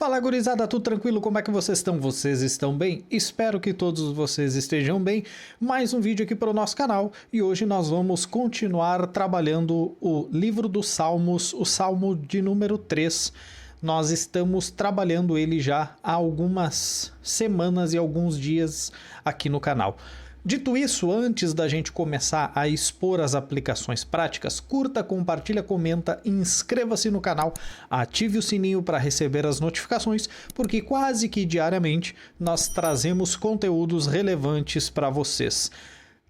Fala, gurizada, tudo tranquilo? Como é que vocês estão? Vocês estão bem? Espero que todos vocês estejam bem. Mais um vídeo aqui para o nosso canal e hoje nós vamos continuar trabalhando o livro dos Salmos, o Salmo de número 3. Nós estamos trabalhando ele já há algumas semanas e alguns dias aqui no canal. Dito isso, antes da gente começar a expor as aplicações práticas, curta, compartilha, comenta, inscreva-se no canal, ative o sininho para receber as notificações, porque quase que diariamente nós trazemos conteúdos relevantes para vocês.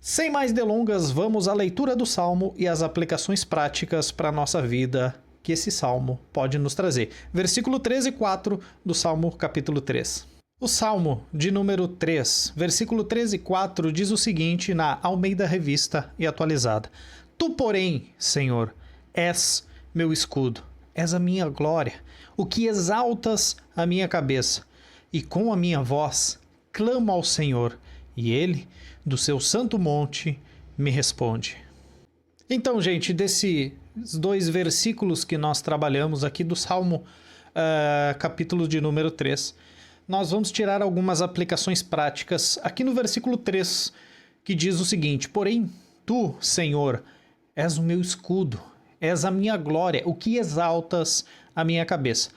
Sem mais delongas, vamos à leitura do Salmo e as aplicações práticas para a nossa vida que esse Salmo pode nos trazer. Versículo 13 e 4 do Salmo capítulo 3. O Salmo de número 3, versículo 13 e 4 diz o seguinte na Almeida Revista e Atualizada. Tu, porém, Senhor, és meu escudo, és a minha glória, o que exaltas a minha cabeça, e com a minha voz clamo ao Senhor, e ele, do seu santo monte, me responde. Então, gente, desses dois versículos que nós trabalhamos aqui do Salmo, capítulo de número 3, nós vamos tirar algumas aplicações práticas aqui no versículo 3, que diz o seguinte: porém, tu, Senhor, és o meu escudo, és a minha glória, o que exaltas a minha cabeça.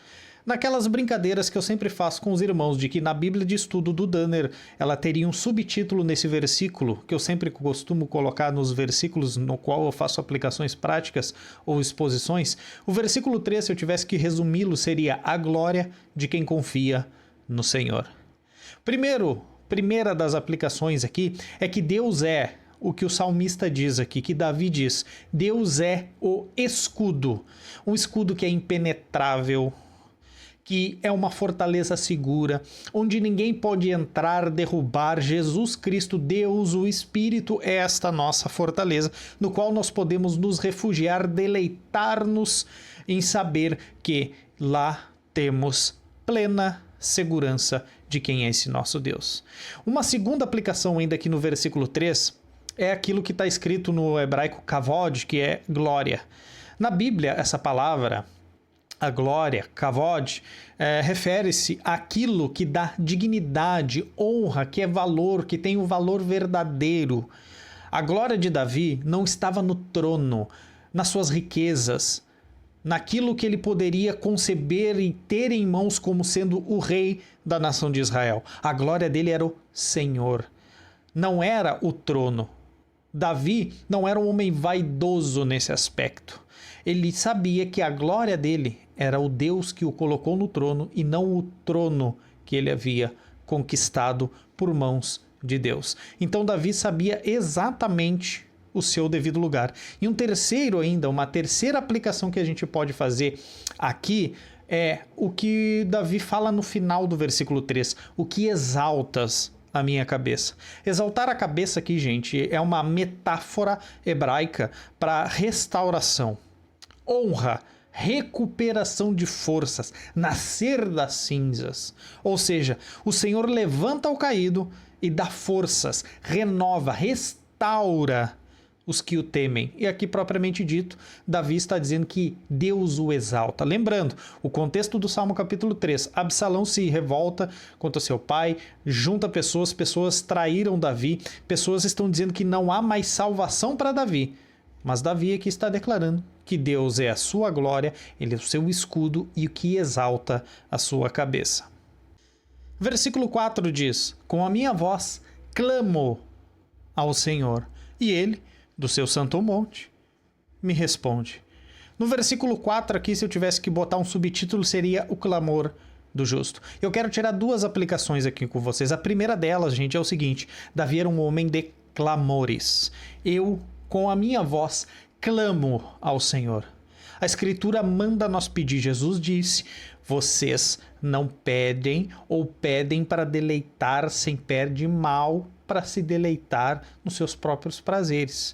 Naquelas brincadeiras que eu sempre faço com os irmãos, de que na Bíblia de Estudo do Danner, ela teria um subtítulo nesse versículo, que eu sempre costumo colocar nos versículos no qual eu faço aplicações práticas ou exposições. O versículo 3, se eu tivesse que resumi-lo, seria a glória de quem confia no Senhor. Primeira das aplicações aqui é que Deus é o que o salmista diz aqui, que Davi diz. Deus é o escudo, um escudo que é impenetrável, que é uma fortaleza segura, onde ninguém pode entrar, derrubar. Jesus Cristo, Deus, o Espírito, é esta nossa fortaleza, no qual nós podemos nos refugiar, deleitar-nos em saber que lá temos plena segurança de quem é esse nosso Deus. Uma segunda aplicação ainda aqui no versículo 3 é aquilo que está escrito no hebraico kavod, que é glória. Na Bíblia, essa palavra, a glória, kavod, refere-se àquilo que dá dignidade, honra, que é valor, que tem o valor verdadeiro. A glória de Davi não estava no trono, nas suas riquezas, naquilo que ele poderia conceber e ter em mãos como sendo o rei da nação de Israel. A glória dele era o Senhor, não era o trono. Davi não era um homem vaidoso nesse aspecto. Ele sabia que a glória dele era o Deus que o colocou no trono e não o trono que ele havia conquistado por mãos de Deus. Então Davi sabia exatamente o seu devido lugar. E uma terceira aplicação que a gente pode fazer aqui é o que Davi fala no final do versículo 3, o que exaltas a minha cabeça. Exaltar a cabeça aqui, gente, é uma metáfora hebraica para restauração, honra, recuperação de forças, nascer das cinzas. Ou seja, o Senhor levanta o caído e dá forças, renova, restaura os que o temem. E aqui, propriamente dito, Davi está dizendo que Deus o exalta. Lembrando, o contexto do Salmo capítulo 3, Absalão se revolta contra seu pai, junta pessoas traíram Davi, pessoas estão dizendo que não há mais salvação para Davi. Mas Davi aqui está declarando que Deus é a sua glória, ele é o seu escudo e o que exalta a sua cabeça. Versículo 4 diz: com a minha voz clamo ao Senhor, e ele, do seu santo monte, me responde. No versículo 4 aqui, se eu tivesse que botar um subtítulo, seria o clamor do justo. Eu quero tirar duas aplicações aqui com vocês. A primeira delas, gente, é o seguinte: Davi era um homem de clamores. Eu, com a minha voz, clamo ao Senhor. A Escritura manda nós pedir. Jesus disse: vocês não pedem ou pedem para deleitar-se, pede mal para se deleitar nos seus próprios prazeres.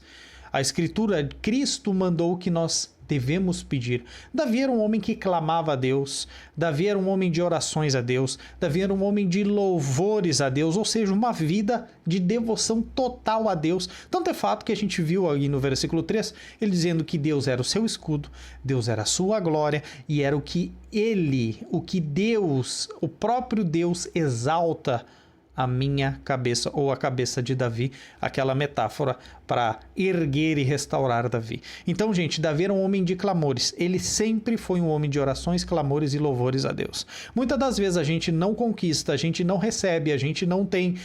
A Escritura, Cristo mandou que nós devemos pedir. Davi era um homem que clamava a Deus, Davi era um homem de orações a Deus, Davi era um homem de louvores a Deus, ou seja, uma vida de devoção total a Deus. Tanto é fato que a gente viu aí no versículo 3, ele dizendo que Deus era o seu escudo, Deus era a sua glória e era o que Deus, o próprio Deus exalta a minha cabeça, ou a cabeça de Davi, aquela metáfora para erguer e restaurar Davi. Então, gente, Davi era um homem de clamores. Ele sempre foi um homem de orações, clamores e louvores a Deus. Muitas das vezes a gente não conquista, a gente não recebe, a gente não tem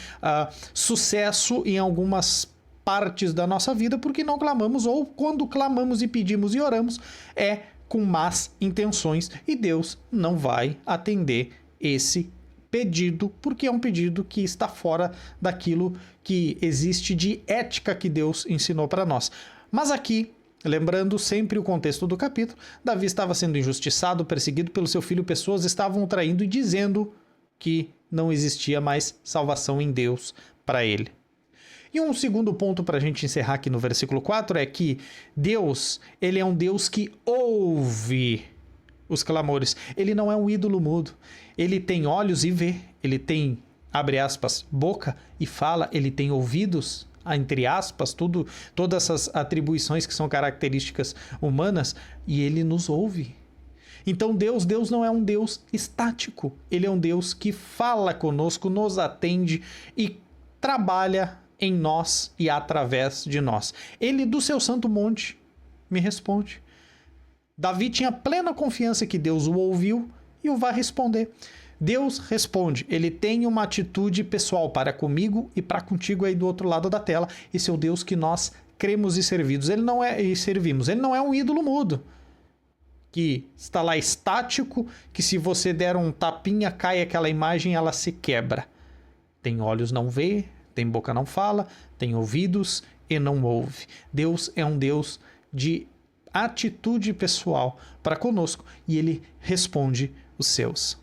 sucesso em algumas partes da nossa vida porque não clamamos, ou quando clamamos e pedimos e oramos é com más intenções, e Deus não vai atender esse pedido, porque é um pedido que está fora daquilo que existe de ética que Deus ensinou para nós. Mas aqui, lembrando sempre o contexto do capítulo, Davi estava sendo injustiçado, perseguido pelo seu filho, pessoas estavam o traindo e dizendo que não existia mais salvação em Deus para ele. E um segundo ponto para a gente encerrar aqui no versículo 4 é que Deus, ele é um Deus que ouve os clamores. Ele não é um ídolo mudo. Ele tem olhos e vê. Ele tem, abre aspas, boca e fala. Ele tem ouvidos, entre aspas, todas essas atribuições que são características humanas, e ele nos ouve. Então Deus não é um Deus estático. Ele é um Deus que fala conosco, nos atende e trabalha em nós e através de nós. Ele, do seu santo monte, me responde. Davi tinha plena confiança que Deus o ouviu e o vai responder. Deus responde. Ele tem uma atitude pessoal para comigo e para contigo aí do outro lado da tela. Esse é o Deus que nós cremos e servimos. Ele não é um ídolo mudo, que está lá estático, que se você der um tapinha, cai aquela imagem, ela se quebra. Tem olhos, não vê. Tem boca, não fala. Tem ouvidos e não ouve. Deus é um Deus de atitude pessoal para conosco e ele responde os seus.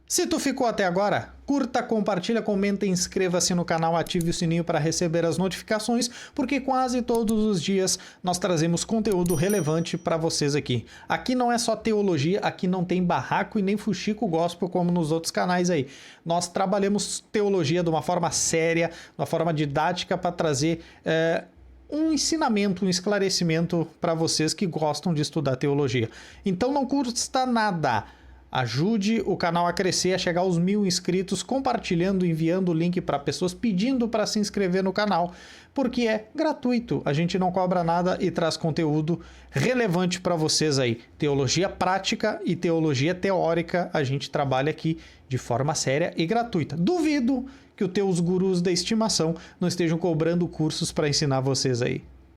Se tu ficou até agora, curta, compartilha, comenta, inscreva-se no canal, ative o sininho para receber as notificações, porque quase todos os dias nós trazemos conteúdo relevante para vocês aqui. Aqui não é só teologia, aqui não tem barraco e nem fuxico gospel como nos outros canais aí. Nós trabalhamos teologia de uma forma séria, de uma forma didática para trazer um ensinamento, um esclarecimento para vocês que gostam de estudar teologia. Então não custa nada. Ajude o canal a crescer, a chegar aos 1000 inscritos, compartilhando, enviando o link para pessoas, pedindo para se inscrever no canal, porque é gratuito, a gente não cobra nada e traz conteúdo relevante para vocês aí. Teologia prática e teologia teórica, a gente trabalha aqui de forma séria e gratuita. Duvido que os teus gurus da estimação não estejam cobrando cursos para ensinar vocês aí.